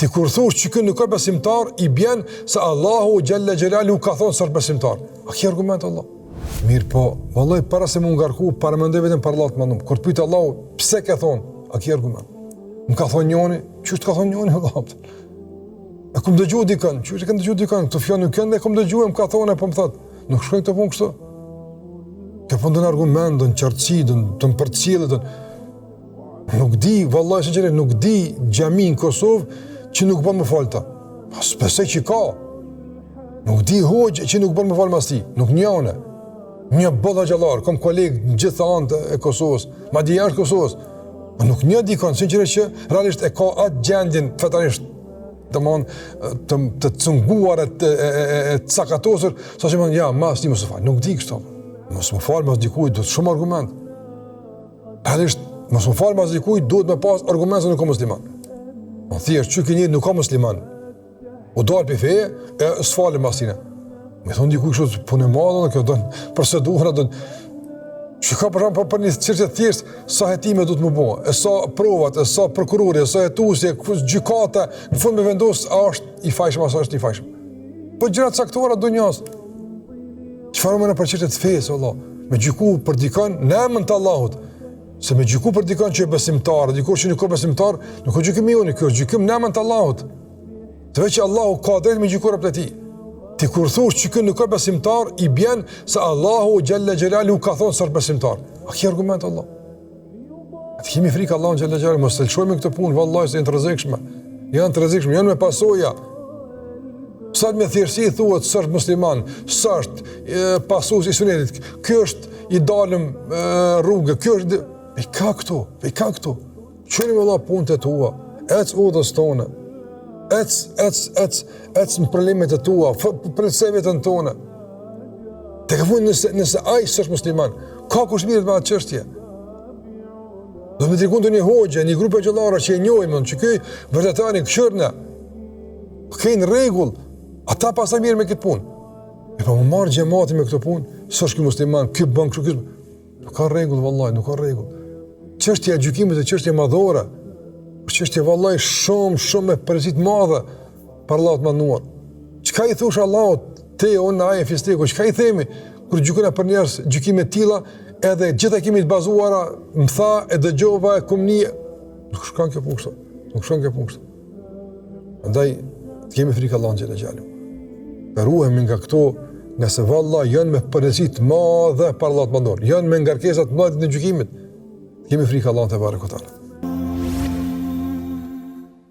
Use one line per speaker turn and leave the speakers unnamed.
Ti kur thosh që ky nuk ka besimtar, i bjen se Allahu xhalla xhelalu ka thonë sër besimtar. A ki argument Allah? Mirë po, vallai para se më ngarku, para mendoj vetëm për Allah të mandum. Kur të pyet Allahu, pse ke thonë? A ki argument? Më ka thonë njëri, çu të ka thonë njëri Allah? E kom dëgjuar dikën, çu e kam dëgjuar dikën, këto fjalë nuk kanë, e kom dëgjuar, më ka thonë, po më thot, nuk shkoj këto punë kështu. Ka fundon argument, don qartësi, don përcjellje, nuk di, vallahi sinqerisht nuk di xhami në Kosovë që nuk bën më falta. Pas besoj që ka. Nuk di hoxhë që nuk bën më fal mas ti, nuk njëone. Një bolla xhallar, kom koleg në gjithë anët e Kosovës, madje jashtë Kosovës. Po nuk një dikon sinqerisht që realisht e ka atë gjendjen fetarisht domon të cunguar e cakatosur, saqë më ja, mas ti mos u fal. Nuk di kështu. Mos më fal mas dikujt, do të shumë argument. Realisht mos më fal mas dikujt, duhet me pas argument se nuk ka musliman. Po thjesht çu keni nuk ka musliman. U dal pe fe e s'falë mas tina. Me thon dikuj kështu punë madhe, kjo don procedura don. Që ka për një çështje thjesht sa hetime do të më bëjë, e sa provat, e sa prokurori, e sa hetuesi, gjykata, në fund me vendos a është i fajshëm apo është i fajshëm. Po gjëra të caktuara dunjos. Çfarë më në për çështje të fesë, Allah, me gjyku për dikon në emër të Allahut. Se me gjyku për dikon që është besimtar, dikur që nuk ka besimtar, nuk ka gjykim i unë, kjo është gjykim në emër të Allahut. Të veç Allahu ka drejt me gjykuar për ti. Ti kur thosh që ky nuk ka besimtar, i bjen se Allahu xhalla xhelalu ka thonë sër besimtar. A ki argument Allah? Ti kemi frikë Allahun xhalla xhelalu, mos të lëshojmë këtë punë, vallahi se janë të rrezikshme. Janë të rrezikshme, janë me pasoja. Sa me thjeshtësi thuhet sër musliman, s'është pasues i sunetit. Ky është i dalëm rrugë, ky është e ka këtu. Çoni valla punët e tua, ec udhës tonë. Ec në problemet e tua, përse vetën tonë. Të ka funë nëse ai s'është musliman, ka kush mirët me atë çështje. Do me trikun të një hoxhe, një grupe xhallara që e njohim, që ky vërtetani këshirna, kënë rregull, ata pasaj mirë me këtë punë. E pa më marrë gjemati me këtë punë, s'është ky musliman, ky bën kështu, nuk ka rregull vallahi, nuk ka rregull. Çështja e gjykimit është çështje madhore. Çështje vallahi shumë me përgjegjësi të madhe për Allahut të mënduar. Çka i thosh Allahut te unë ai fistiku, çka i themi kur gjykojna për njerëz gjykime të tilla, edhe gjithë kemi të bazuara, më tha e dëgjova e kumni, nuk shkon kjo punë. Andaj kemi frikë Allahut xhela xhalu. Ruhemi nga këto, nëse vallahi janë me përgjegjësi të madhe për Allahut të mënduar, janë me ngarkesa të mëdha në gjykimin. Kemi frikë Allahut te barekuta.